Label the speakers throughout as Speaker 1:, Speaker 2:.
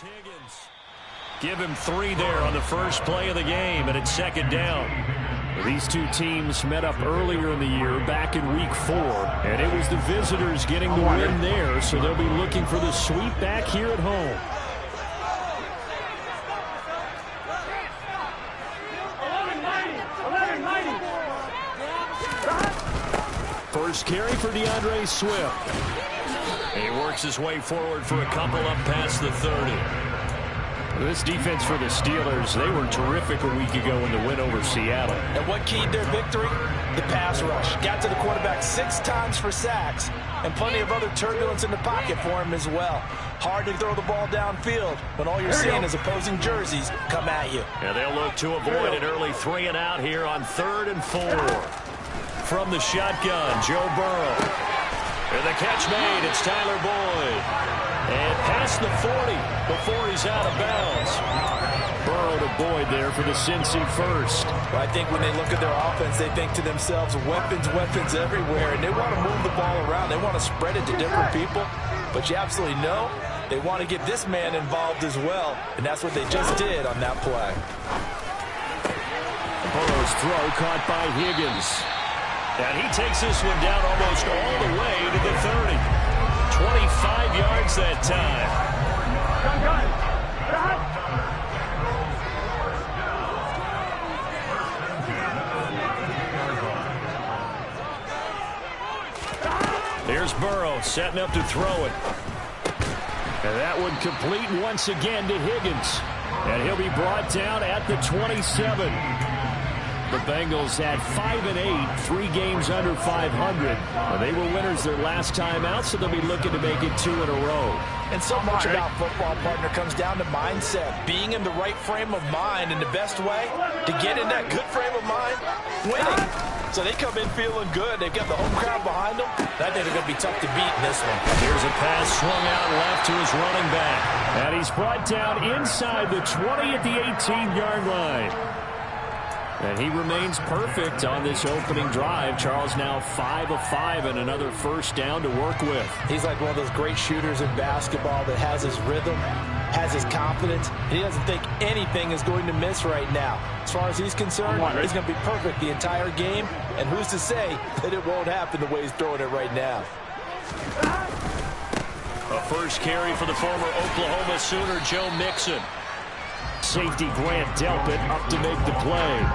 Speaker 1: Here's Higgins. Give him 3 there on the first play of the game, and it's second down. These two teams met up earlier in the year, back in Week 4, and it was the visitors getting the win there, so they'll be looking for the sweep back here at home. First carry for DeAndre Swift. He works his way forward for a couple up past the 30. This defense for the Steelers, they were terrific a week ago in the win over Seattle.
Speaker 2: And what keyed their victory? The pass rush. Got to the quarterback 6 times for sacks, and plenty of other turbulence in the pocket for him as well. Hard to throw the ball downfield when all you're seeing is opposing jerseys come at you.
Speaker 1: Yeah, they'll look to avoid an early 3 and out here on 3rd and 4. From the shotgun, Joe Burrow. And the catch made, it's Tyler Boyd. And past the 40 before he's out of bounds. Burrow to Boyd there for the Cincy first.
Speaker 2: Well, I think when they look at their offense, they think to themselves, weapons, weapons everywhere. And they want to move the ball around. They want to spread it to different people. But you absolutely know they want to get this man involved as well. And that's what they just did on that play.
Speaker 1: Burrow's throw caught by Higgins. And he takes this one down almost all the way to the 30. 25 yards that time. Here's Burrow setting up to throw it. And that one complete once again to Higgins. And he'll be brought down at the 27. The Bengals had 5-8, 3 games under 500. They were winners their last time out, so they'll be looking to make it 2 in a row.
Speaker 2: And so much about football, partner, comes down to mindset. Being in the right frame of mind, and the best way to get in that good frame of mind, winning. So they come in feeling good. They've got the home crowd behind them. I think they're going to be tough to beat in this one.
Speaker 1: Here's a pass swung out left to his running back. And he's brought down inside the 20 at the 18-yard line. And he remains perfect on this opening drive. Charles now 5 of 5 and another first down to work with.
Speaker 2: He's like one of those great shooters in basketball that has his rhythm, has his confidence, and he doesn't think anything is going to miss right now. As far as he's concerned, he's going to be perfect the entire game, and who's to say that it won't happen the way he's throwing it right now.
Speaker 1: A first carry for the former Oklahoma Sooner, Joe Mixon. Safety Grant Delpit up to make the play.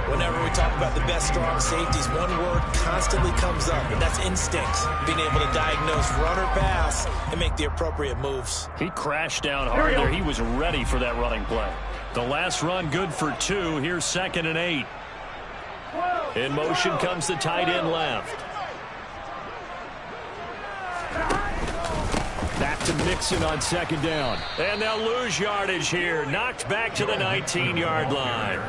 Speaker 2: Whenever we talk about the best strong safeties, one word constantly comes up, and that's instincts. Being able to diagnose run or pass and make the appropriate moves.
Speaker 1: He crashed down hard there. He was ready for that running play. The last run good for 2. Here's 2nd and 8. In motion comes the tight end left. Back to Mixon on 2nd down. And they'll lose yardage here. Knocked back to the 19-yard line.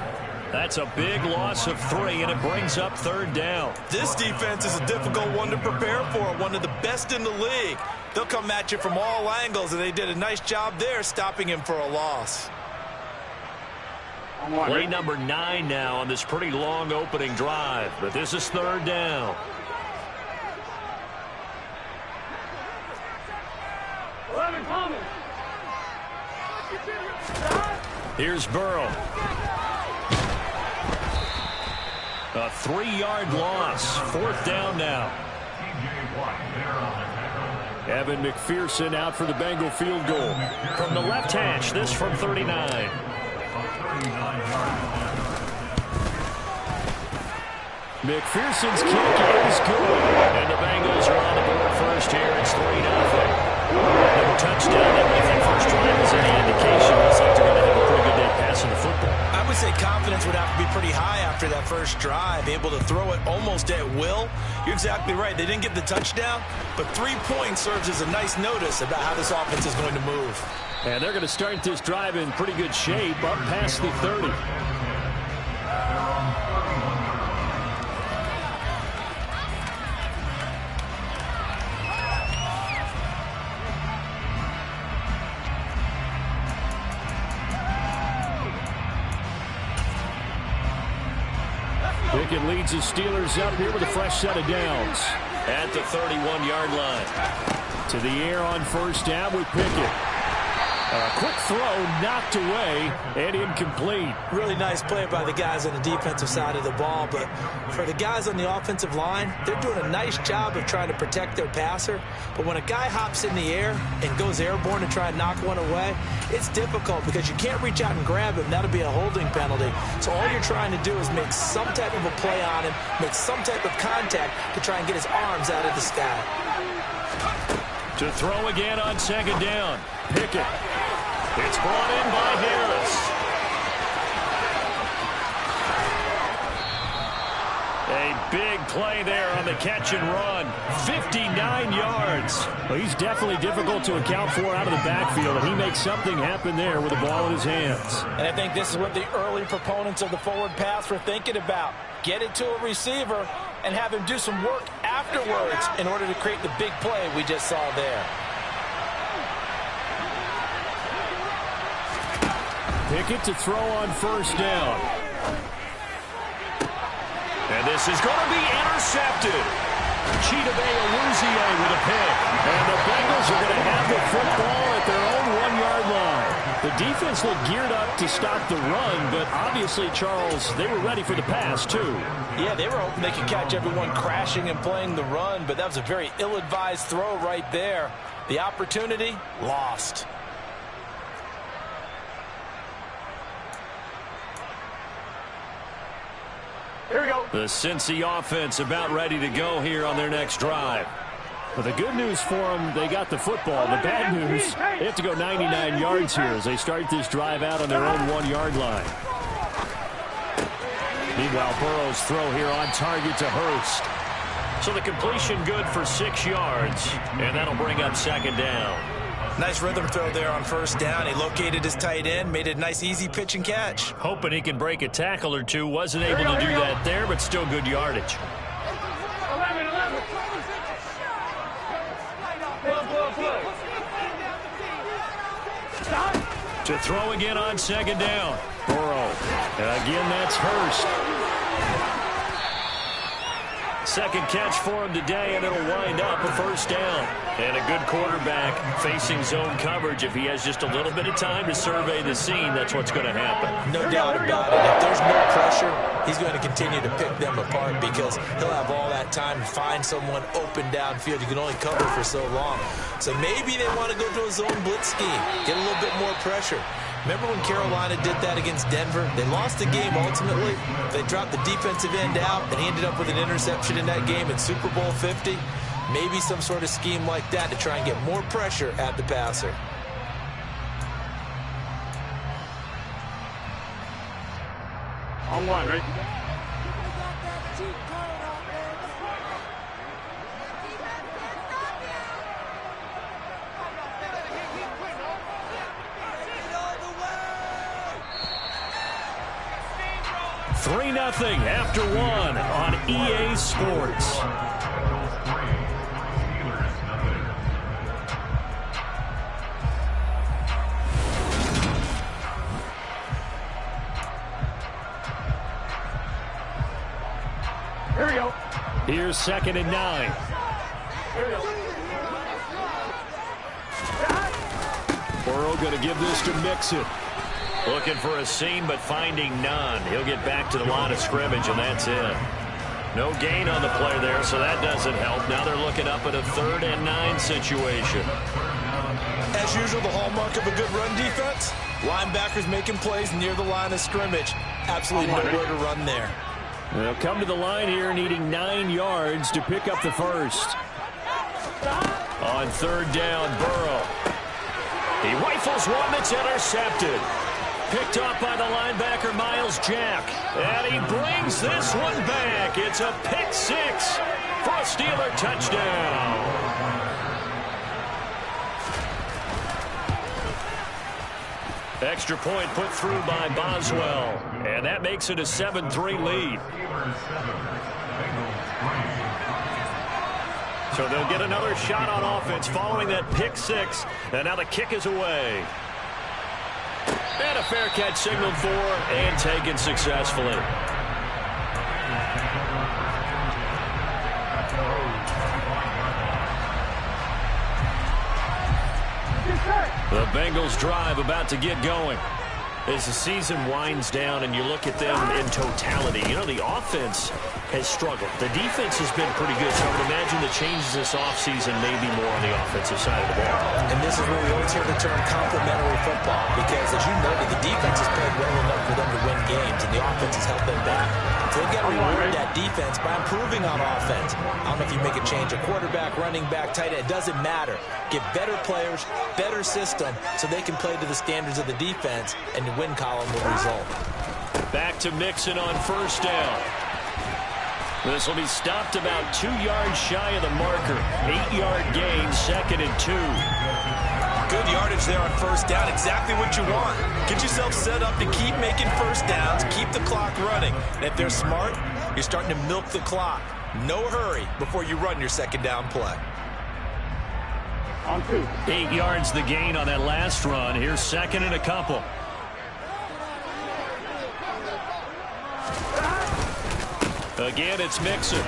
Speaker 1: That's a big loss of 3, and it brings up 3rd down.
Speaker 2: This defense is a difficult one to prepare for, one of the best in the league. They'll come at you from all angles, and they did a nice job there stopping him for a loss.
Speaker 1: Play number 9 now on this pretty long opening drive, but this is 3rd down. Here's Burrow. A 3-yard loss. 4th down now. Evan McPherson out for the Bengal field goal. From the left hash, this from 39. McPherson's kick is good. And the Bengals are on the board first here. It's 3-0. No touchdown. If that first drive is any indication, looks like they're going to have a pretty good day passing the football.
Speaker 2: I would say confidence would have to be pretty high after that first drive, able to throw it almost at will. You're exactly right. They didn't get the touchdown, but 3 points serves as a nice notice about how this offense is going to move.
Speaker 1: And they're going to start this drive in pretty good shape up past the 30. Pickett leads the Steelers up here with a fresh set of downs. At the 31-yard line. To the air on first down with Pickett. A quick throw knocked away and incomplete.
Speaker 2: Really nice play by the guys on the defensive side of the ball, but for the guys on the offensive line, they're doing a nice job of trying to protect their passer. But when a guy hops in the air and goes airborne to try and knock one away, it's difficult because you can't reach out and grab him. That'll be a holding penalty. So all you're trying to do is make some type of a play on him, make some type of contact to try and get his arms out of the sky.
Speaker 1: To throw again on second down. Pickett. It's brought in by Harris. A big play there on the catch and run. 59 yards. Well, he's definitely difficult to account for out of the backfield, and he makes something happen there with the ball in his hands.
Speaker 2: And I think this is what the early proponents of the forward pass were thinking about. Get it to a receiver and have him do some work afterwards in order to create the big play we just saw there.
Speaker 1: Pickett to throw on first down. And this is going to be intercepted. Chidobe Awuzie with a pick. And the Bengals are going to have the football at their own 1-yard line. The defense looked geared up to stop the run, but obviously, Charles, they were ready for the pass, too.
Speaker 2: Yeah, they were hoping they could catch everyone crashing and playing the run, but that was a very ill-advised throw right there. The opportunity, lost.
Speaker 1: Here we go. The Cincy offense about ready to go here on their next drive. But the good news for them, they got the football. The bad news, they have to go 99 yards here as they start this drive out on their own 1-yard line. Meanwhile, Burrow's throw here on target to Hurst. So the completion good for 6 yards, and that'll bring up second down.
Speaker 2: Nice rhythm throw there on first down. He located his tight end, made it a nice easy pitch and catch.
Speaker 1: Hoping he can break a tackle or two. Wasn't able to do that there, but still good yardage. To throw again on second down. Burrow. And again, that's Hurst. Second catch for him today, and it'll wind up a first down. And a good quarterback facing zone coverage. If he has just a little bit of time to survey the scene, that's what's going to happen.
Speaker 2: No doubt about it. If there's no pressure, he's going to continue to pick them apart because he'll have all that time to find someone open downfield. You can only cover for so long. So maybe they want to go to a zone blitz scheme, get a little bit more pressure. Remember when Carolina did that against Denver? They lost the game ultimately. They dropped the defensive end out, and he ended up with an interception in that game in Super Bowl 50. Maybe some sort of scheme like that to try and get more pressure at the passer.
Speaker 3: On one, right?
Speaker 1: Three 3-0 after one on EA Sports.
Speaker 3: Here we go.
Speaker 1: Here's 2nd and 9.
Speaker 3: Here we go.
Speaker 1: Burrow going to give this to Mixon. Looking for a seam, but finding none. He'll get back to the line of scrimmage, and that's it. No gain on the play there, so that doesn't help. Now they're looking up at a 3rd and 9 situation.
Speaker 2: As usual, the hallmark of a good run defense, linebackers making plays near the line of scrimmage. Absolutely nowhere to run there.
Speaker 1: They'll come to the line here needing 9 yards to pick up the first. On 3rd down, Burrow. He rifles one that's intercepted. Picked up by the linebacker, Miles Jack. And he brings this one back. It's a pick 6 for a Steeler touchdown. Extra point put through by Boswell. And that makes it a 7-3 lead. So they'll get another shot on offense following that pick 6. And now the kick is away. And a fair catch signaled for and taken successfully. The Bengals drive about to get going. As the season winds down and you look at them in totality, you know, the offense has struggled. The defense has been pretty good, so I would imagine the changes this offseason may be more on the offensive side of the ball.
Speaker 2: And this is where we always hear the term complementary football, because as you noted, the defense has played well enough for them to win games, and the offense has held them back. So they've got to reward that defense by improving on offense. I don't know if you make a change, a quarterback, running back, tight end, it doesn't matter. Get better players, better system, so they can play to the standards of the defense, and the win column will result.
Speaker 1: Back to Mixon on first down. This will be stopped about 2 yards shy of the marker. 8-yard gain, 2nd and 2.
Speaker 2: Good yardage there on first down. Exactly what you want. Get yourself set up to keep making first downs, keep the clock running. And if they're smart, you're starting to milk the clock. No hurry before you run your second down play.
Speaker 3: On 2.
Speaker 1: 8 yards the gain on that last run. Here's 2nd and a couple. Again, it's Mixon.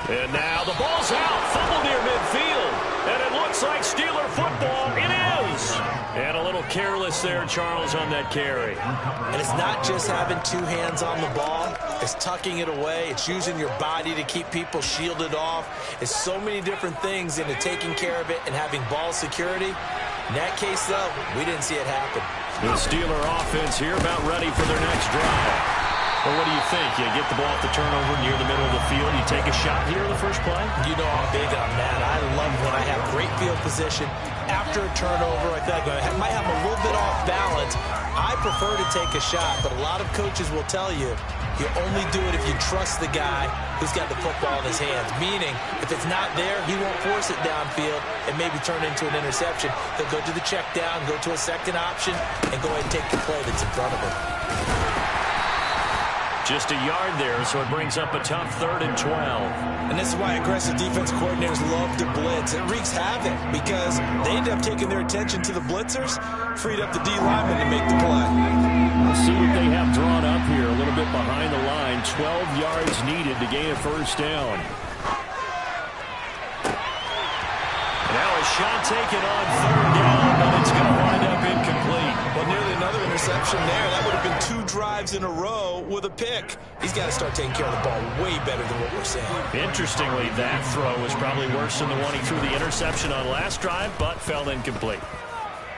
Speaker 1: And now the ball's out. Fumble near midfield. And it looks like Steeler football. It is. And a little careless there, Charles, on that carry.
Speaker 2: And it's not just having 2 hands on the ball. It's tucking it away. It's using your body to keep people shielded off. It's so many different things into taking care of it and having ball security. In that case, though, we didn't see it happen.
Speaker 1: The Steeler offense here about ready for their next drive. Well, what do you think? You get the ball off the turnover near the middle of the field. You take a shot here in the first play?
Speaker 2: You know I'm big on that. I love when I have great field position. After a turnover, I feel like I might have a little bit off balance. I prefer to take a shot, but a lot of coaches will tell you only do it if you trust the guy who's got the football in his hands. Meaning, if it's not there, he won't force it downfield and maybe turn into an interception. He'll go to the check down, go to a second option, and go ahead and take the play that's in front of him.
Speaker 1: Just a yard there, so it brings up a tough 3rd and 12.
Speaker 2: And this is why aggressive defense coordinators love to blitz. It wreaks havoc because they end up taking their attention to the blitzers, freed up the D lineman to make the play.
Speaker 1: Let's see what they have drawn up here. A little bit behind the line. 12 yards needed to gain a first down. Now a shot taken on 3rd down, but it's going to wind up incomplete.
Speaker 2: Well, nearly another interception there. That would have been 2 drives in a row with a pick. He's got to start taking care of the ball way better than what we're seeing.
Speaker 1: Interestingly, that throw was probably worse than the one he threw the interception on last drive, but fell incomplete.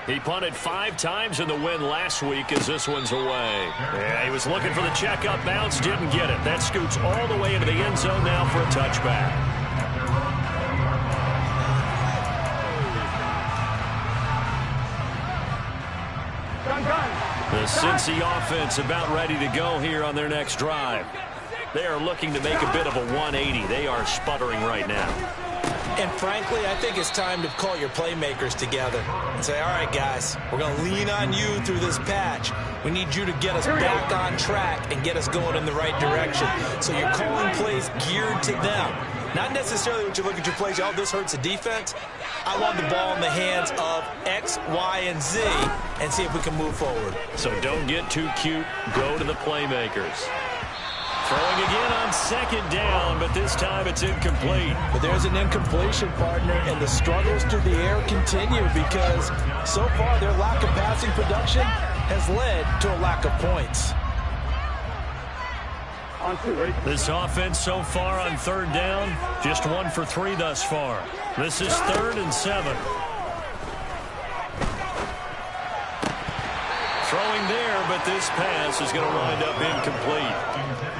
Speaker 1: He punted 5 times in the win last week as this one's away. Yeah, he was looking for the check-up bounce, didn't get it. That scoots all the way into the end zone now for a touchback. The Cincy offense about ready to go here on their next drive. They are looking to make a bit of a 180. They are sputtering right now.
Speaker 2: And frankly, I think it's time to call your playmakers together and say, all right, guys, we're going to lean on you through this patch. We need you to get us back on track and get us going in the right direction. So you're calling plays geared to them. Not necessarily when you look at your plays, oh, this hurts the defense. I want the ball in the hands of X, Y, and Z and see if we can move forward.
Speaker 1: So don't get too cute. Go to the playmakers. Throwing again on 2nd down, but this time it's incomplete.
Speaker 2: But there's an incompletion, partner, and the struggles through the air continue because so far their lack of passing production has led to a lack of points.
Speaker 1: This offense so far on 3rd down, just 1 for 3 thus far. This is 3rd and 7. Throwing there, but this pass is going to wind up incomplete.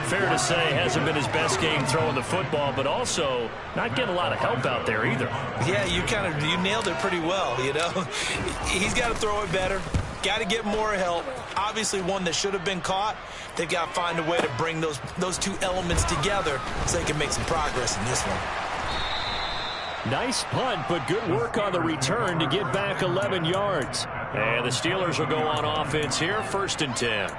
Speaker 1: Fair to say, hasn't been his best game throwing the football, but also not getting a lot of help out there either.
Speaker 2: Yeah, you nailed it pretty well, you know. He's got to throw it better. Got to get more help. Obviously one that should have been caught. They've got to find a way to bring those 2 elements together so they can make some progress in this one.
Speaker 1: Nice punt, but good work on the return to get back 11 yards. And the Steelers will go on offense here, 1st and 10.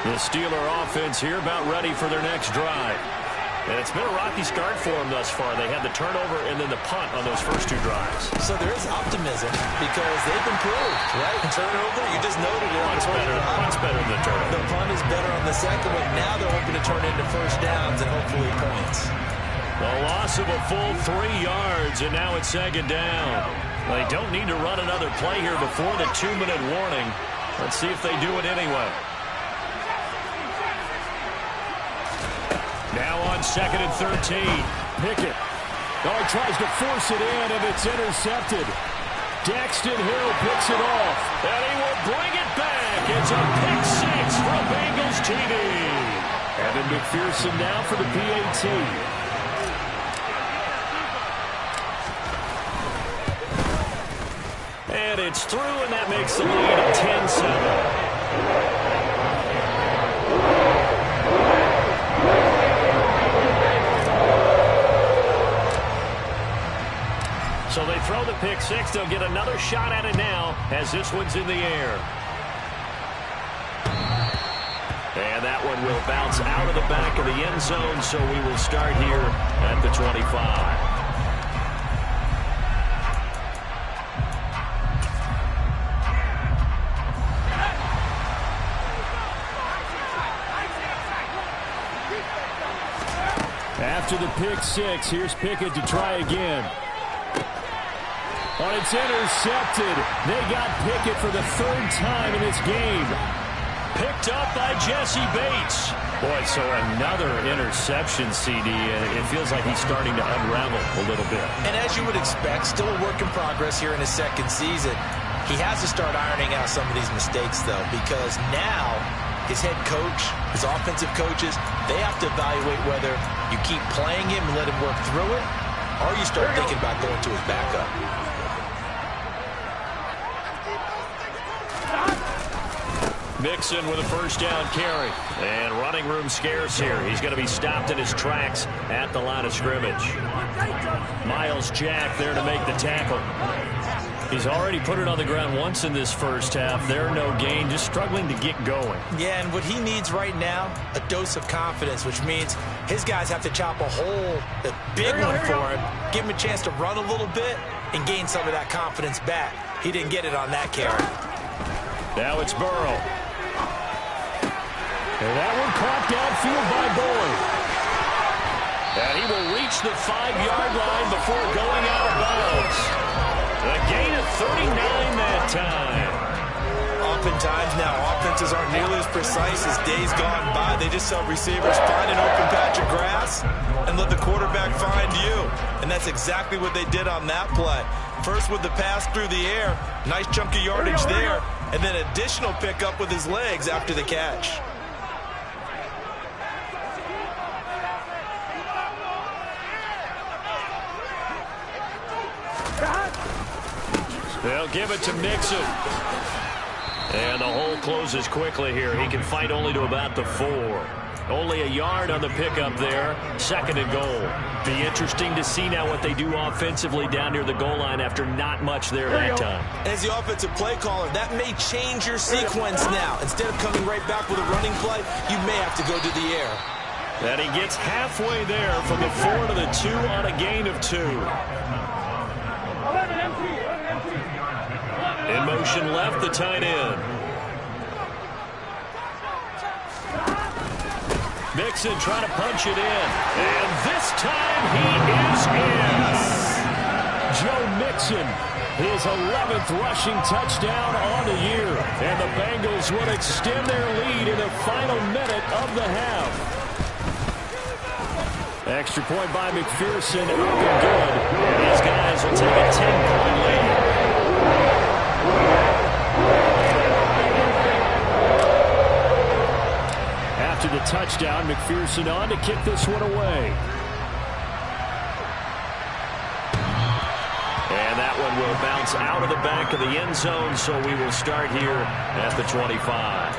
Speaker 1: The Steeler offense here about ready for their next drive. And it's been a rocky start for them thus far. They had the turnover and then the punt on those first two drives.
Speaker 2: So there is optimism because they've improved, right? Turnover, you just noted it.
Speaker 1: Punt's better than the turnover.
Speaker 2: The punt is better on the second one. Now they're hoping to turn into first downs and hopefully points.
Speaker 1: The loss of a full 3 yards, and now it's second down. They don't need to run another play here before the 2-minute warning. Let's see if they do it anyway. Now on 2nd and 13. Pickett. Oh, he tries to force it in, and it's intercepted. Daxton Hill picks it off, and he will bring it back. It's a pick six for a Bengals TD. Evan McPherson now for the PAT. And it's through, and that makes the lead 10-7. So they throw the pick six. They'll get another shot at it now as this one's in the air. And that one will bounce out of the back of the end zone, so we will start here at the 25. After the pick six, here's Pickett to try again. Oh, it's intercepted. They got Pickett for the 3rd time in this game. Picked up by Jesse Bates. Boy, so another interception, CD, and it feels like he's starting to unravel a little bit.
Speaker 2: And as you would expect, still a work in progress here in his second season. He has to start ironing out some of these mistakes, though, because now his head coach, his offensive coaches, they have to evaluate whether you keep playing him and let him work through it, or you start thinking about going to his backup.
Speaker 1: Mixon with a first down carry. And running room scarce here. He's going to be stopped in his tracks at the line of scrimmage. Miles Jack there to make the tackle. He's already put it on the ground once in this first half. There, no gain, just struggling to get going.
Speaker 2: Yeah, and what he needs right now, a dose of confidence, which means his guys have to chop a hole, a big one for him, give him a chance to run a little bit and gain some of that confidence back. He didn't get it on that carry.
Speaker 1: Now it's Burrow. And that one caught downfield by Boyd. And he will reach the 5-yard line before going out of bounds. A gain of 39 that time.
Speaker 2: Oftentimes now, offenses aren't nearly as precise as days gone by. They just saw receivers find an open patch of grass and let the quarterback find you. And that's exactly what they did on that play. First with the pass through the air, nice chunk of yardage there, and then additional pickup with his legs after the catch.
Speaker 1: They'll give it to Mixon. And the hole closes quickly here. He can fight only to about the 4. Only a yard on the pickup there. 2nd and goal. Be interesting to see now what they do offensively down near the goal line after not much there that time.
Speaker 2: As the offensive play caller, that may change your sequence now. Instead of coming right back with a running play, you may have to go to the air.
Speaker 1: And he gets halfway there from the 4 to the 2 on a gain of 2. In motion left, the tight end. Mixon trying to punch it in. And this time he is in. Joe Mixon, his 11th rushing touchdown on the year. And the Bengals will extend their lead in the final minute of the half. Extra point by McPherson, up and good. And these guys will take a 10-point lead. After the touchdown, McPherson on to kick this one away. And that one will bounce out of the back of the end zone, so we will start here at the 25.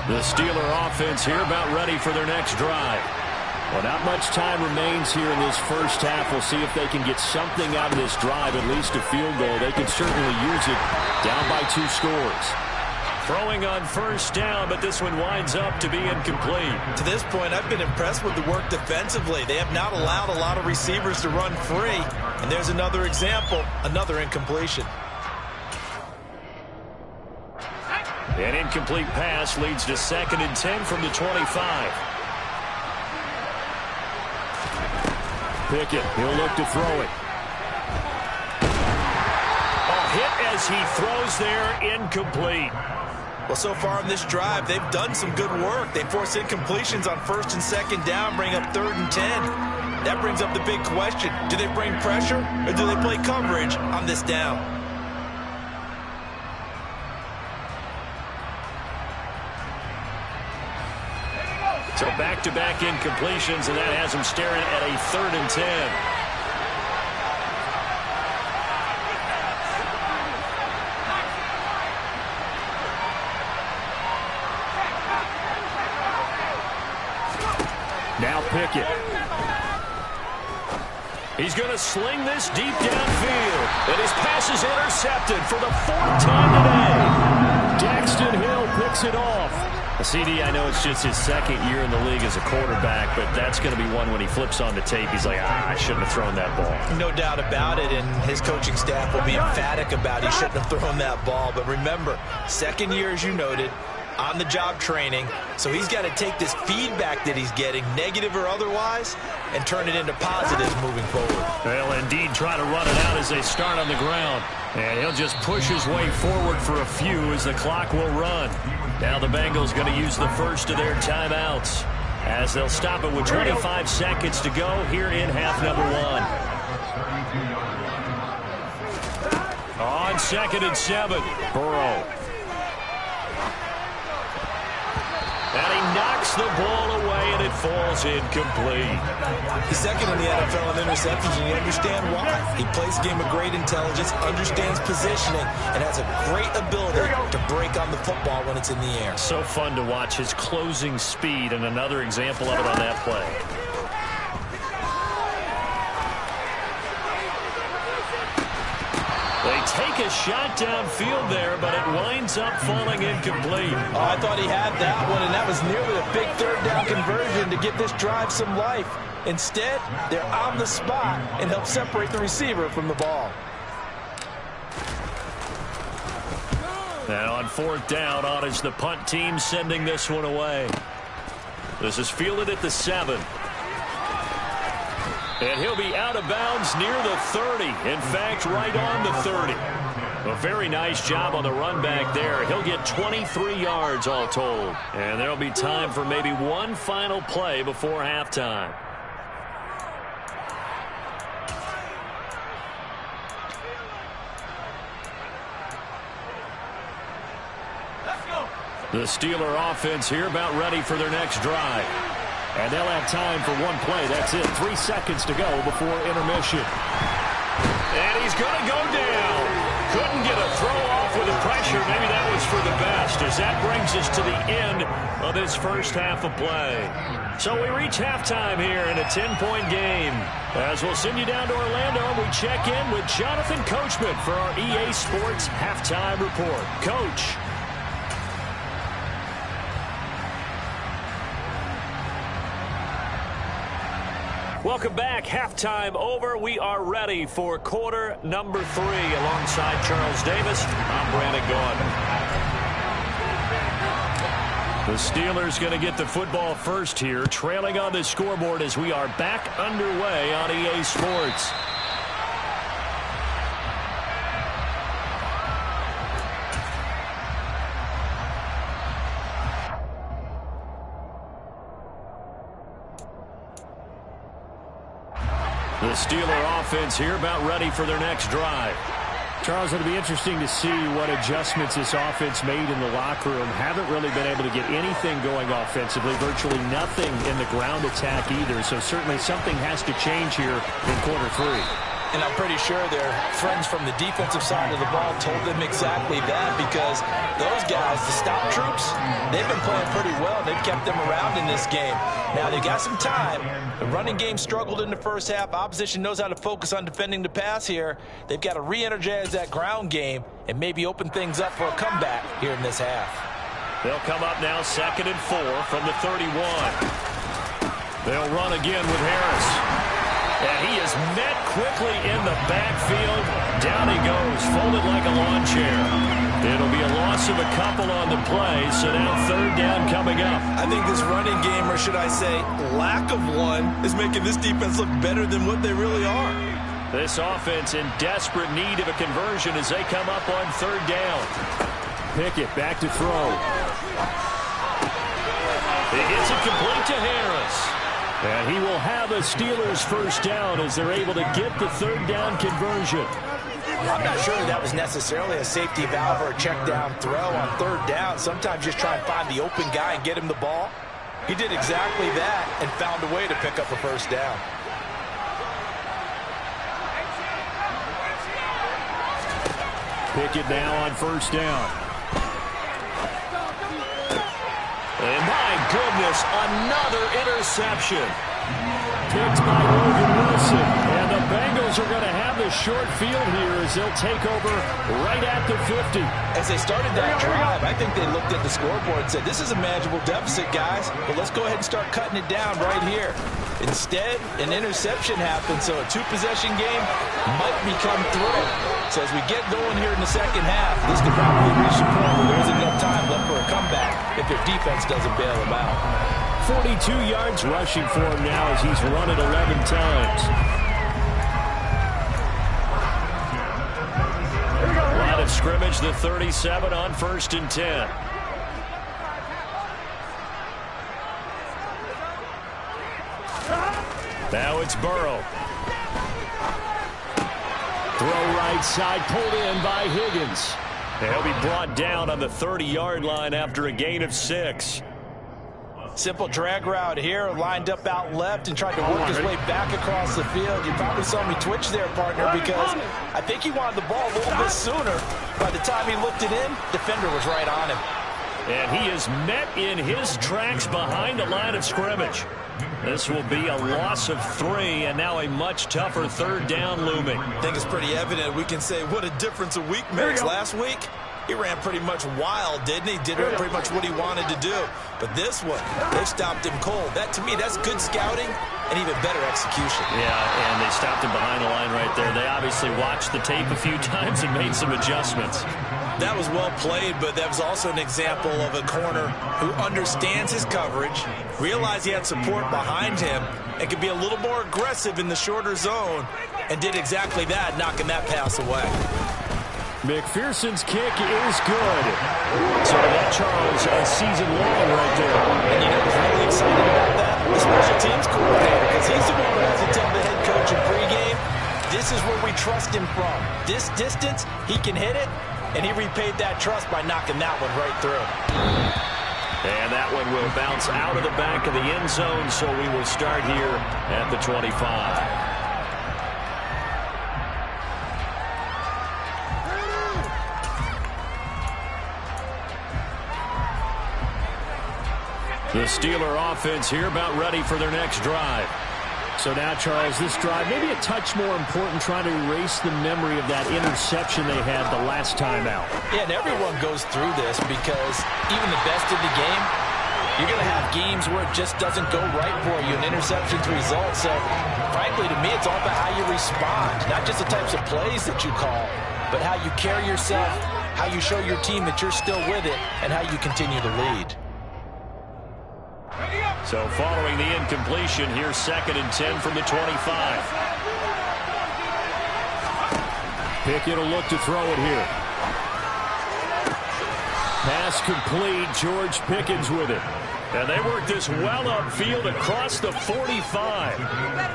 Speaker 1: The Steeler offense here about ready for their next drive. Well, not much time remains here in this first half. We'll see if they can get something out of this drive, at least a field goal. They can certainly use it, down by 2 scores. Throwing on first down, but this one winds up to be incomplete.
Speaker 2: To this point, I've been impressed with the work defensively. They have not allowed a lot of receivers to run free. And there's another example, another incompletion.
Speaker 1: An incomplete pass leads to 2nd and 10 from the 25. Pickett, he'll look to throw it. Hit as he throws there, incomplete.
Speaker 2: Well, so far in this drive, they've done some good work. They force incompletions on 1st and 2nd down, bring up 3rd and 10. That brings up the big question. Do they bring pressure or do they play coverage on this down?
Speaker 1: So back-to-back incompletions, and that has them staring at a 3rd and 10. Now Pickett. He's going to sling this deep downfield. And his pass is intercepted for the 4th time today. Daxton Hill picks it off. CD, I know it's just his 2nd year in the league as a quarterback, but that's going to be one when he flips on the tape. He's like, I shouldn't have thrown that ball.
Speaker 2: No doubt about it, and his coaching staff will be emphatic about he shouldn't have thrown that ball. But remember, 2nd year, as you noted, on-the-job training, so he's got to take this feedback that he's getting, negative or otherwise, and turn it into positives moving forward.
Speaker 1: They'll indeed try to run it out as they start on the ground. And he'll just push his way forward for a few as the clock will run. Now the Bengals going to use the first of their timeouts as they'll stop it with 25 seconds to go here in half number 1. On 2nd and 7, Burrow. And he knocks the ball away, and it falls incomplete.
Speaker 2: He's 2nd in the NFL in interceptions, and you understand why. He plays a game of great intelligence, understands positioning, and has a great ability to break on the football when it's in the air.
Speaker 1: So fun to watch his closing speed, and another example of it on that play. They take a shot downfield there, but it winds up falling incomplete.
Speaker 2: Oh, I thought he had that one, and that was nearly a big 3rd down conversion to give this drive some life. Instead, they're on the spot and help separate the receiver from the ball.
Speaker 1: And on 4th down, on is the punt team sending this one away. This is fielded at the 7. And he'll be out of bounds near the 30. In fact, right on the 30. A very nice job on the run back there. He'll get 23 yards all told. And there'll be time for maybe one final play before halftime. The Steeler offense here about ready for their next drive. And they'll have time for one play. That's it. 3 seconds to go before intermission. And he's going to go down. Couldn't get a throw off with the pressure. Maybe that was for the best, as that brings us to the end of this first half of play. So we reach halftime here in a 10-point game. As we'll send you down to Orlando, we check in with Jonathan Coachman for our EA Sports Halftime Report. Coach. Welcome back. Halftime over. We are ready for quarter number 3. Alongside Charles Davis, I'm Brandon Gaudin. The Steelers going to get the football first here, trailing on the scoreboard as we are back underway on EA Sports. The Steeler offense here about ready for their next drive. Charles, it'll be interesting to see what adjustments this offense made in the locker room. Haven't really been able to get anything going offensively, virtually nothing in the ground attack either. So certainly something has to change here in quarter 3.
Speaker 2: And I'm pretty sure their friends from the defensive side of the ball told them exactly that, because those guys, the stop troops, they've been playing pretty well. They've kept them around in this game. Now, they got some time. The running game struggled in the first half. Opposition knows how to focus on defending the pass here. They've got to re-energize that ground game and maybe open things up for a comeback here in this half.
Speaker 1: They'll come up now 2nd and 4 from the 31. They'll run again with Harris. And he is met quickly in the backfield. Down he goes, folded like a lawn chair. It'll be a loss of a couple on the play, so now 3rd down coming up.
Speaker 2: I think this running game, or should I say lack of one, is making this defense look better than what they really are.
Speaker 1: This offense in desperate need of a conversion as they come up on 3rd down. Pickett back to throw. He gets it complete to Harris. And he will have a Steelers 1st down as they're able to get the 3rd down conversion.
Speaker 2: I'm not sure that was necessarily a safety valve or a check down throw on 3rd down. Sometimes just try and find the open guy and get him the ball. He did exactly that and found a way to pick up a 1st down.
Speaker 1: Pickett now on 1st down. And my goodness, another interception. Picked by Logan Wilson. And the Bengals are going to have the short field here as they'll take over right at the 50.
Speaker 2: As they started that drive, I think they looked at the scoreboard and said, this is a manageable deficit, guys, but let's go ahead and start cutting it down right here. Instead, an interception happened, so a 2-possession game might become 3. So as we get going here in the 2nd half, this could probably reach a point where there isn't enough time left for a comeback if their defense doesn't bail them out.
Speaker 1: 42 yards rushing for him now as he's run it 11 times. Line of scrimmage, the 37 on 1st and 10. Now it's Burrow. Throw right side, pulled in by Higgins. And he'll be brought down on the 30-yard line after a gain of 6.
Speaker 2: Simple drag route here, lined up out left and tried to work his way back across the field. You probably saw me twitch there, partner, because I think he wanted the ball a little bit sooner. By the time he looked it in, defender was right on him.
Speaker 1: And he is met in his tracks behind the line of scrimmage. This will be a loss of 3, and now a much tougher 3rd down looming.
Speaker 2: I think it's pretty evident. We can say what a difference a week makes. Last week, he ran pretty much wild, didn't he? Did pretty much what he wanted to do. But this one, they stopped him cold. That, to me, that's good scouting and even better execution.
Speaker 1: Yeah, and they stopped him behind the line right there. They obviously watched the tape a few times and made some adjustments.
Speaker 2: That was well played, but that was also an example of a corner who understands his coverage, realized he had support behind him, and could be a little more aggressive in the shorter zone, and did exactly that, knocking that pass away.
Speaker 1: McPherson's kick is good. So that, Charles, a season long right there.
Speaker 2: And you know who's really excited about that? The special teams coordinator, because he's the one who has to tell the head coach in pregame, this is where we trust him from. This distance, he can hit it. And he repaid that trust by knocking that one right through.
Speaker 1: And that one will bounce out of the back of the end zone, so we will start here at the 25. The Steeler offense here about ready for their next drive. So now, Charles, this drive maybe a touch more important, trying to erase the memory of that interception they had the last time out.
Speaker 2: Yeah, and everyone goes through this because even the best in the game, you're going to have games where it just doesn't go right for you, and interceptions result. So, frankly, to me, it's all about how you respond, not just the types of plays that you call, but how you carry yourself, how you show your team that you're still with it, and how you continue to lead.
Speaker 1: So following the incompletion, here's 2nd and 10 from the 25. Pickett will look to throw it here. Pass complete. George Pickens with it. And they work this well upfield across the 45.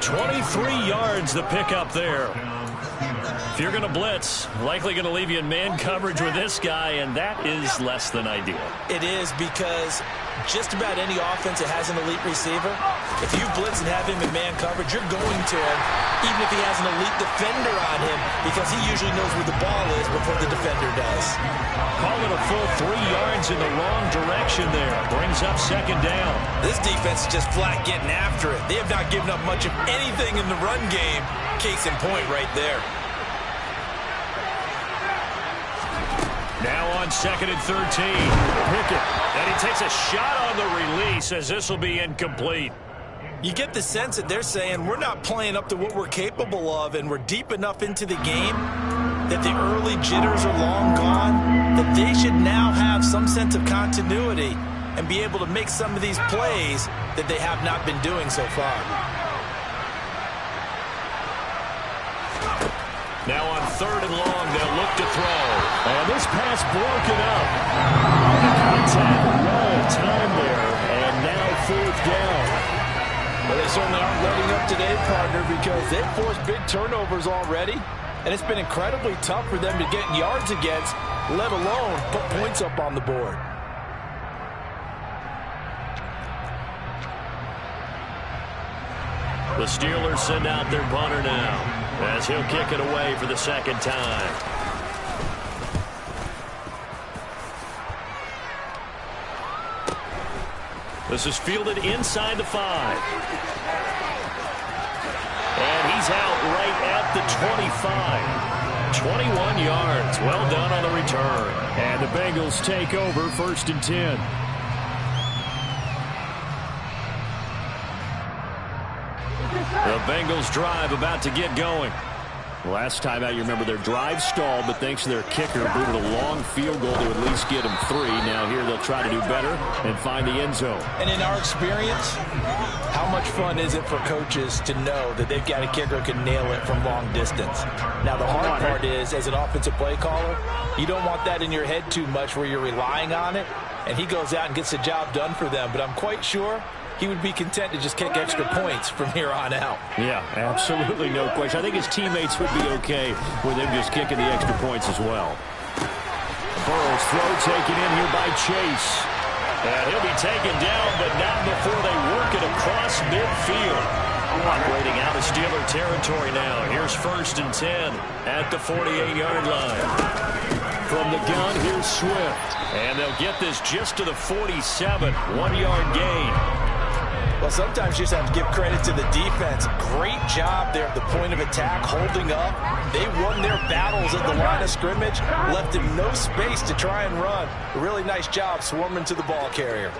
Speaker 1: 23 yards the pickup there. If you're going to blitz, likely going to leave you in man coverage with this guy, and that is less than ideal.
Speaker 2: It is, because just about any offense that has an elite receiver, if you blitz and have him in man coverage, you're going to him, even if he has an elite defender on him, because he usually knows where the ball is before the defender does.
Speaker 1: Call it a full 3 yards in the wrong direction there. Brings up second down.
Speaker 2: This defense is just flat getting after it. They have not given up much of anything in the run game. Case in point right there.
Speaker 1: Now on 2nd and 13. Pickett. And he takes a shot on the release as this will be incomplete.
Speaker 2: You get the sense that they're saying we're not playing up to what we're capable of, and we're deep enough into the game that the early jitters are long gone, that they should now have some sense of continuity and be able to make some of these plays that they have not been doing so far.
Speaker 1: Now on 3rd and long, they'll look to throw. And this pass broken up. Contact, well timed there, and now 4th down.
Speaker 2: Well, they certainly aren't letting up today, partner, because they've forced big turnovers already, and it's been incredibly tough for them to get yards against, let alone put points up on the board.
Speaker 1: The Steelers send out their punter now, as he'll kick it away for the 2nd time. This is fielded inside the 5. And he's out right at the 25. 21 yards. Well done on the return. And the Bengals take over 1st and 10. The Bengals drive about to get going. Last time out, you remember their drive stalled, but thanks to their kicker, booted a long field goal to at least get them 3. Now here they'll try to do better and find the end zone.
Speaker 2: And in our experience, how much fun is it for coaches to know that they've got a kicker who can nail it from long distance? Now the hard part is, as an offensive play caller, you don't want that in your head too much where you're relying on it, and he goes out and gets the job done for them. But I'm quite sure he would be content to just kick extra points from here on out.
Speaker 1: Yeah, absolutely no question. I think his teammates would be okay with him just kicking the extra points as well. Burrow's throw taken in here by Chase. And he'll be taken down, but not before they work it across midfield. Operating out of Steeler territory now. Here's 1st and 10 at the 48-yard line. From the gun, here's Swift. And they'll get this just to the 47. 1-yard gain.
Speaker 2: Well, sometimes you just have to give credit to the defense. Great job there at the point of attack, holding up. They won their battles at the line of scrimmage, left him no space to try and run. A really nice job swarming to the ball carrier.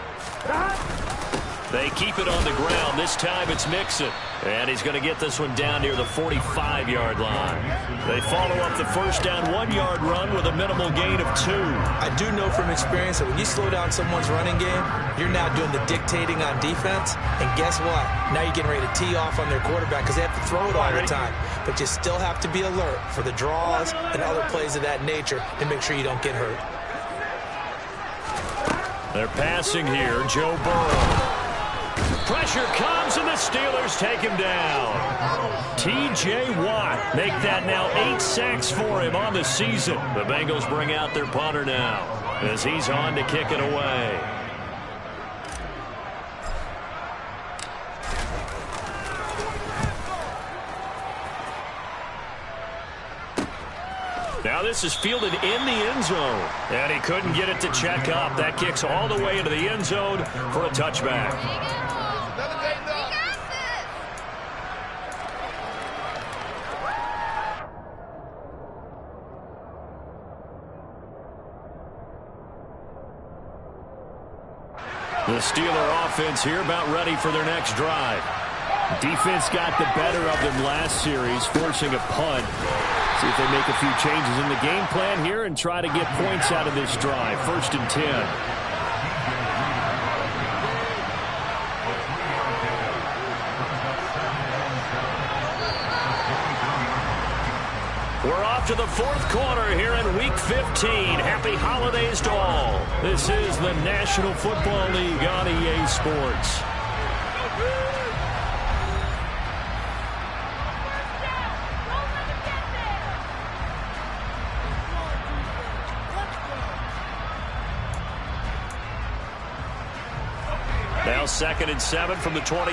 Speaker 1: They keep it on the ground. This time it's Mixon. And he's going to get this one down near the 45-yard line. They follow up the 1st down 1-yard run with a minimal gain of 2.
Speaker 2: I do know from experience that when you slow down someone's running game, you're now doing the dictating on defense. And guess what? Now you're getting ready to tee off on their quarterback because they have to throw it all the time. But you still have to be alert for the draws and other plays of that nature to make sure you don't get hurt.
Speaker 1: They're passing here. Joe Burrow. Pressure comes, and the Steelers take him down. T.J. Watt make that now 8 sacks for him on the season. The Bengals bring out their punter now as he's on to kick it away. Now this is fielded in the end zone, and he couldn't get it to check up. That kicks all the way into the end zone for a touchback. The Steeler offense here about ready for their next drive. Defense got the better of them last series, forcing a punt. See if they make a few changes in the game plan here and try to get points out of this drive. 1st and 10. We're off to the 4th quarter here in Week 15. Happy holidays to all. This is the National Football League on EA Sports. Now 2nd and 7 from the 23.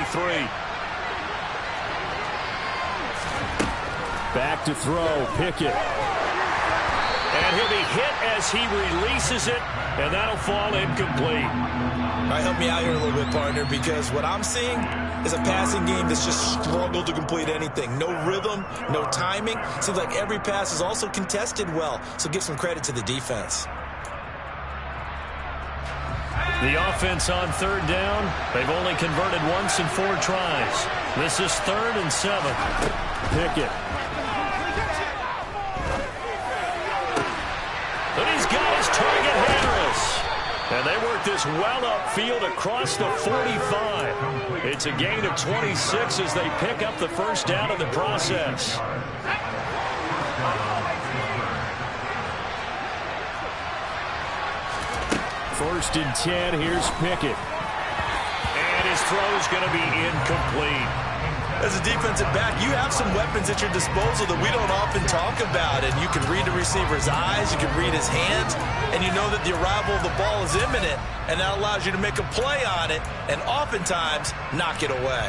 Speaker 1: Back to throw, Pickett. And he'll be hit as he releases it, and that'll fall incomplete.
Speaker 2: All right, help me out here a little bit, partner, because what I'm seeing is a passing game that's just struggled to complete anything. No rhythm, no timing. Seems like every pass is also contested well, so give some credit to the defense.
Speaker 1: The offense on 3rd down. They've only converted once in 4 tries. This is 3rd and 7. Pickett. And he's got his target, Harris. And they work this well upfield across the 45. It's a gain of 26 as they pick up the 1st down in the process. 1st and 10. Here's Pickett. And his throw's going to be incomplete.
Speaker 2: As a defensive back, you have some weapons at your disposal that we don't often talk about. And you can read the receiver's eyes, you can read his hands, and you know that the arrival of the ball is imminent. And that allows you to make a play on it and oftentimes knock it away.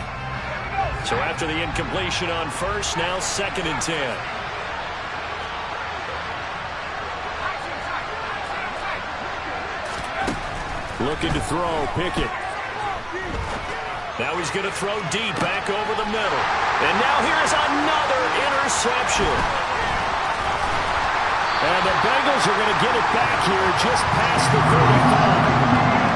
Speaker 1: So after the incompletion on 1st, now 2nd and 10. Looking to throw, Pickett. Now he's going to throw deep back over the middle. And now here's another interception. And the Bengals are going to get it back here just past the 35.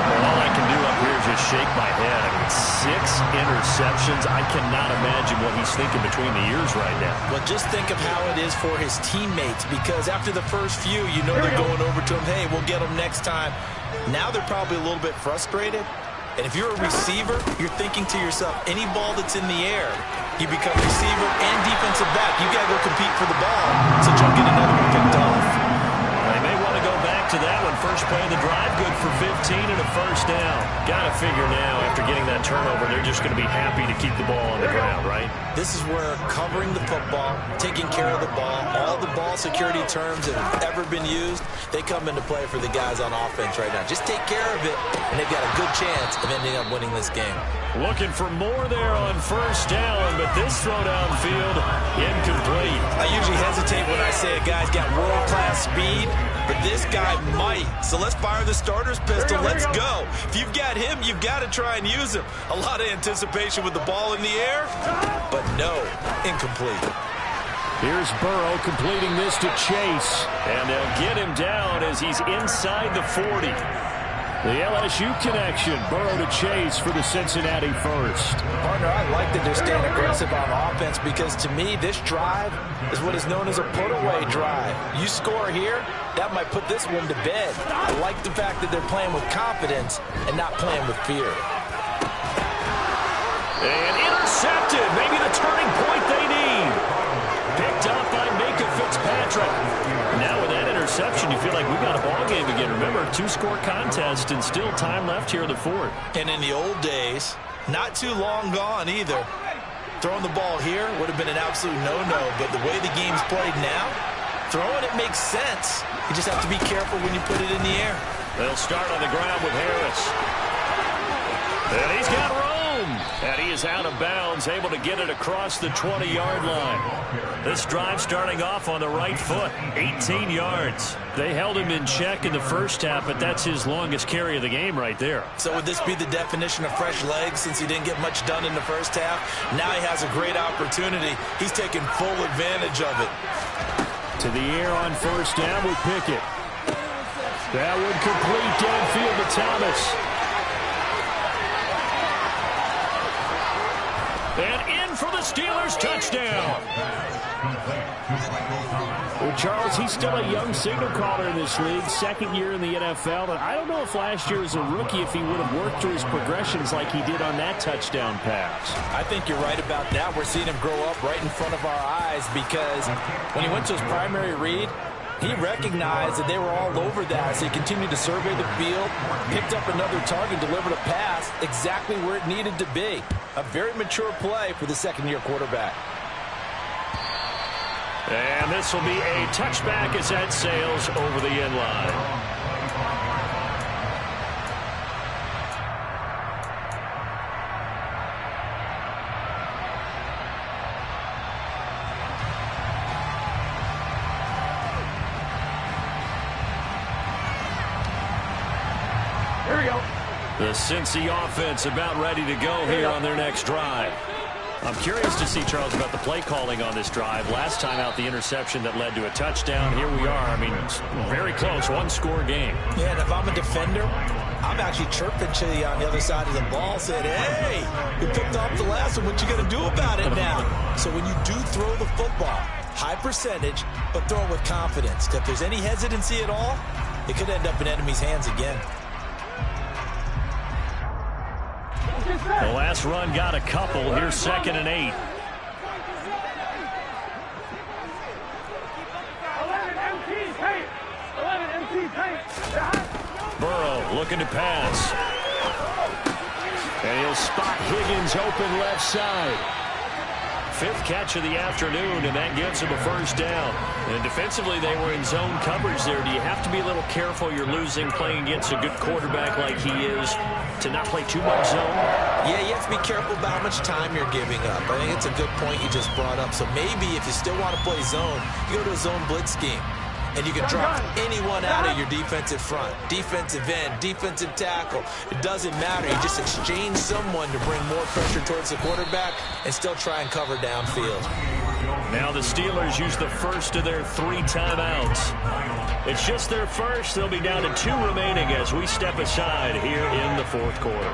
Speaker 1: Well, all I can do up here is just shake my head. I mean, 6 interceptions. I cannot imagine what he's thinking between the ears right now.
Speaker 2: Well, just think of how it is for his teammates, because after the first few, you know they're going over to him, hey, we'll get them next time. Now they're probably a little bit frustrated. And if you're a receiver, you're thinking to yourself, any ball that's in the air, you become receiver and defensive back. You got to go compete for the ball so you don't get another one picked off.
Speaker 1: They may want to go back to that one. First play of the drive, good for 15 and a 1st down. Got to figure now, after getting that turnover, they're just going to be happy to keep the ball on the ground, right?
Speaker 2: This is where covering the football, taking care of the ball, all the ball security terms that have ever been used, they come into play for the guys on offense right now. Just take care of it, and they've got a good chance of ending up winning this game.
Speaker 1: Looking for more there on 1st down, but this throw downfield, incomplete.
Speaker 2: I usually hesitate when I say a guy's got world-class speed, but this guy might. So let's fire the starter's pistol. Let's go. If you've got him, you've got to try and use him. A lot of anticipation with the ball in the air, but no, incomplete.
Speaker 1: Here's Burrow completing this to Chase, and they'll get him down as he's inside the 40. The LSU connection, Burrow to Chase for the Cincinnati 1st.
Speaker 2: Partner, I like that they're staying aggressive on offense, because to me, this drive is what is known as a put-away drive. You score here, that might put this one to bed. I like the fact that they're playing with confidence and not playing with fear.
Speaker 1: And intercepted, maybe the turning point they need. Picked up by Micah Fitzpatrick. Now with that interception, you feel like we got a ball game again. Remember, 2-score contest and still time left here in the 4th.
Speaker 2: And in the old days, not too long gone either, throwing the ball here would have been an absolute no-no. But the way the game's played now, throwing it makes sense. You just have to be careful when you put it in the air.
Speaker 1: They'll start on the ground with Harris. And he's got room. And he is out of bounds, able to get it across the 20-yard line. This drive starting off on the right foot, 18 yards. They held him in check in the 1st half, but that's his longest carry of the game right there.
Speaker 2: So would this be the definition of fresh legs, since he didn't get much done in the 1st half? Now he has a great opportunity. He's taking full advantage of it.
Speaker 1: To the air on 1st down with Pickett. That would complete downfield to Thomas. And in for the Steelers touchdown. Well, Charles, he's still a young signal caller in this league, 2nd year in the NFL. And I don't know if last year as a rookie, if he would have worked through his progressions like he did on that touchdown pass.
Speaker 2: I think you're right about that. We're seeing him grow up right in front of our eyes, because when he went to his primary read, he recognized that they were all over that, so he continued to survey the field, picked up another target, delivered a pass exactly where it needed to be. A very mature play for the 2nd-year quarterback.
Speaker 1: And this will be a touchback as that sails over the end line. The Cincy offense about ready to go here on their next drive. I'm curious to see, Charles, about the play calling on this drive. Last time out, the interception that led to a touchdown. Here we are. I mean, very close, one-score game.
Speaker 2: Yeah, and if I'm a defender, I'm actually chirping to you on the other side of the ball, saying, hey, you picked off the last one. What you going to do about it now? So when you do throw the football, high percentage, but throw it with confidence. If there's any hesitancy at all, it could end up in enemy's hands again.
Speaker 1: The last run got a couple. Here's 2nd and 8.
Speaker 3: 11 MT paint.
Speaker 1: Burrow looking to pass. And he'll spot Higgins open left side. 5th catch of the afternoon, and that gets him a first down. And defensively, they were in zone coverage there. Do you have to be a little careful? You're losing playing against a good quarterback like he is to not play too much zone?
Speaker 2: Yeah, you have to be careful about how much time you're giving up. I think it's a good point you just brought up. So maybe if you still want to play zone, you go to a zone blitz scheme. And you can drop anyone out of your defensive front, defensive end, defensive tackle. It doesn't matter. You just exchange someone to bring more pressure towards the quarterback and still try and cover downfield.
Speaker 1: Now the Steelers use the first of their 3 timeouts. It's just their first. They'll be down to 2 remaining as we step aside here in the 4th quarter.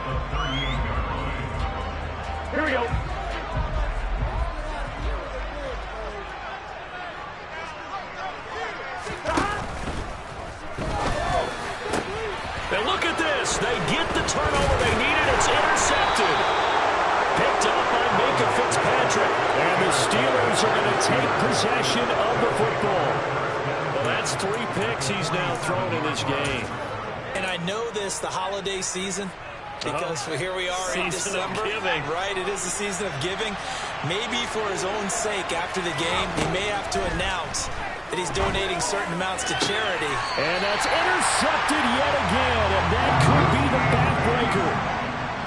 Speaker 3: Here we go.
Speaker 1: And look at this. They get the turnover they needed. It's intercepted. Picked up by Micah Fitzpatrick. And the Steelers are going to take possession of the football. Well, that's 3 picks he's now thrown in this game.
Speaker 2: And I know this, the holiday season, because here we are in December. Right, it is the season of giving. Maybe for his own sake after the game, he may have to announce that he's donating certain amounts to charity.
Speaker 1: And that's intercepted yet again, and that could be the backbreaker.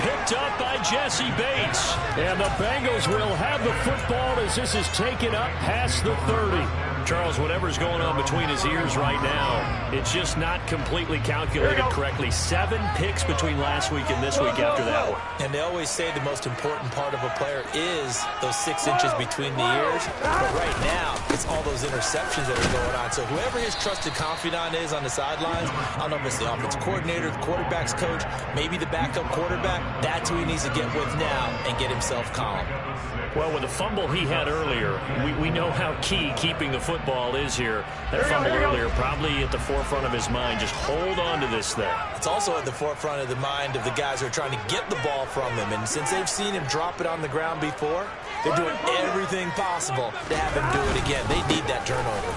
Speaker 1: Picked up by Jesse Bates. And the Bengals will have the football as this is taken up past the 30. Charles, whatever's going on between his ears right now, it's just not completely calculated correctly. 7 picks between last week and this week after that one.
Speaker 2: And they always say the most important part of a player is those 6 inches between the ears. But right now, it's all those interceptions that are going on. So whoever his trusted confidant is on the sidelines, I don't know if it's the offensive coordinator, the quarterback's coach, maybe the backup quarterback, that's who he needs to get with now and get himself calm.
Speaker 1: Well, with the fumble he had earlier, we know how key keeping the football is here. That fumble earlier probably at the forefront of his mind. Just hold on to this thing.
Speaker 2: It's also at the forefront of the mind of the guys who are trying to get the ball from him. And since they've seen him drop it on the ground before, they're doing everything possible to have him do it again. They need that turnover.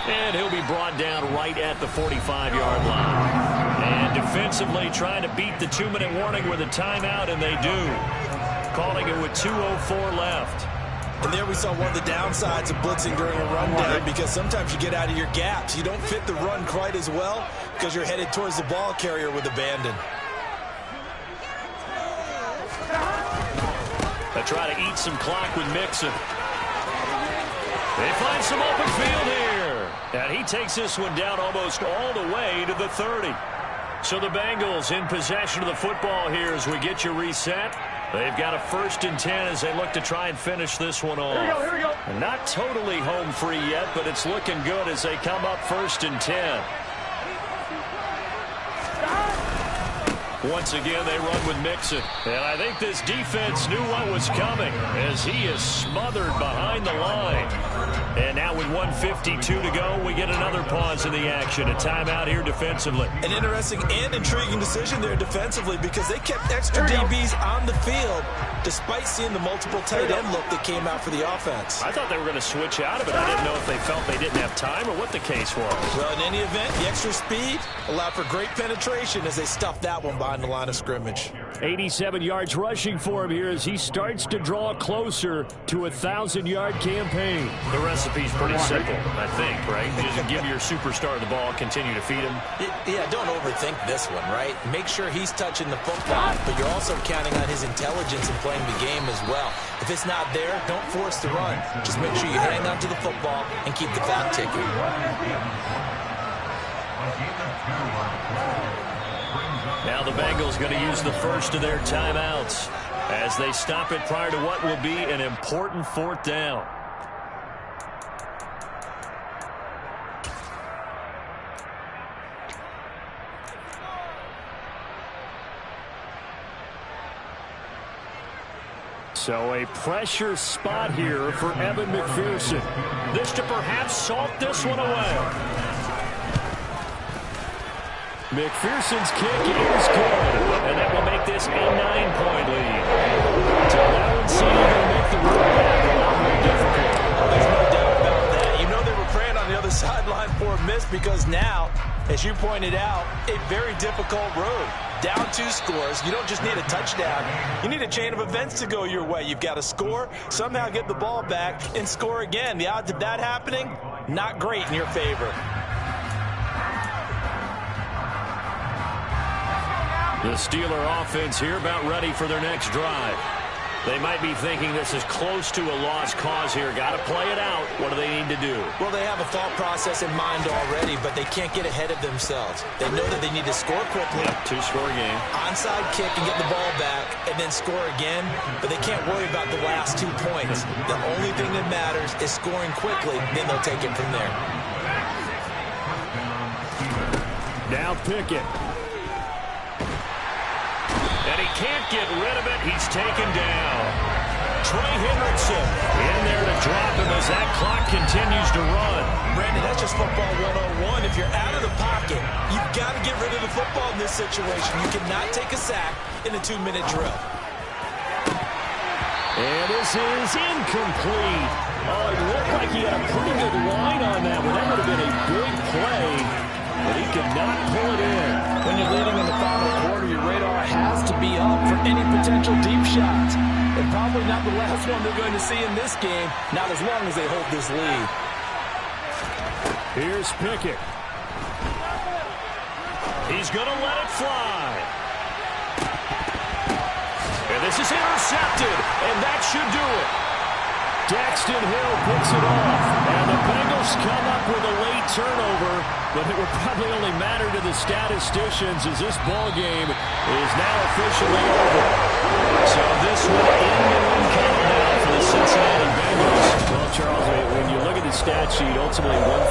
Speaker 1: And he'll be brought down right at the 45-yard line. And defensively trying to beat the 2-minute warning with a timeout, and they do. Calling it with 2:04 left.
Speaker 2: And there we saw one of the downsides of blitzing during a rundown, because sometimes you get out of your gaps. You don't fit the run quite as well because you're headed towards the ball carrier with abandon.
Speaker 1: They try to eat some clock with Mixon. They find some open field here. And he takes this one down almost all the way to the 30. So the Bengals in possession of the football here as we get you reset. They've got a 1st and 10 as they look to try and finish this one off.
Speaker 3: Here we go.
Speaker 1: Not totally home free yet, but it's looking good as they come up 1st and 10. Once again, they run with Mixon. And I think this defense knew what was coming as he is smothered behind the line. And now with 1:52 to go, we get another pause in the action. A timeout here defensively.
Speaker 2: An interesting and intriguing decision there defensively, because they kept extra DBs on the field despite seeing the multiple tight end look that came out for the offense.
Speaker 1: I thought they were going to switch out of it. I didn't know if they felt they didn't have time or what the case was.
Speaker 2: Well, in any event, the extra speed allowed for great penetration as they stuffed that one behind the line of scrimmage.
Speaker 1: 87 yards rushing for him here as he starts to draw closer to a 1,000-yard campaign. The recipe's pretty simple, I think, right? Just give your superstar the ball, continue to feed him.
Speaker 2: Yeah, don't overthink this one, right? Make sure he's touching the football, but you're also counting on his intelligence in playing the game as well. If it's not there, don't force the run. Just make sure you hang on to the football and keep the clock ticking.
Speaker 1: Now the Bengals going to use the first of their timeouts as they stop it prior to what will be an important fourth down. So a pressure spot here for Evan McPherson. This to perhaps salt this one away. McPherson's kick is good, and that will make this a 9-point lead. So that one seemed to make the road back a lot more difficult.
Speaker 2: There's no doubt about that. You know they were praying on the other sideline for a miss because now, as you pointed out, a very difficult road. Down 2 scores. You don't just need a touchdown. You need a chain of events to go your way. You've got to score, somehow get the ball back, and score again. The odds of that happening, not great in your favor.
Speaker 1: The Steeler offense here about ready for their next drive. They might be thinking this is close to a lost cause here. Got to play it out. What do they need to do?
Speaker 2: Well, they have a thought process in mind already, but they can't get ahead of themselves. They know that they need to score quickly.
Speaker 1: Yep, 2-score game.
Speaker 2: Onside kick and get the ball back and then score again, but they can't worry about the last 2 points. The only thing that matters is scoring quickly, then they'll take it from there.
Speaker 1: Now Pickett. And he can't get rid of it. He's taken down. Trey Hendrickson in there to drop him as that clock continues to run.
Speaker 2: Brandon, that's just football 101. If you're out of the pocket, you've got to get rid of the football in this situation. You cannot take a sack in a 2-minute drill.
Speaker 1: And this is incomplete. Oh, it looked like he had a pretty good line on that one. That would have been a big play, but he could not pull it in.
Speaker 2: When you're leading in the final quarter, your radar has to be up for any potential deep shots. And probably not the last one they're going to see in this game, not as long as they hold this lead.
Speaker 1: Here's Pickett. He's going to let it fly. And this is intercepted, and that should do it. Daxton Hill picks it off, and the Bengals come up with a late turnover, but it will probably only matter to the statisticians as this ball game is now officially over. So this one in the win count now for the Cincinnati Bengals. Well, Charles, when you look at the stat sheet, ultimately one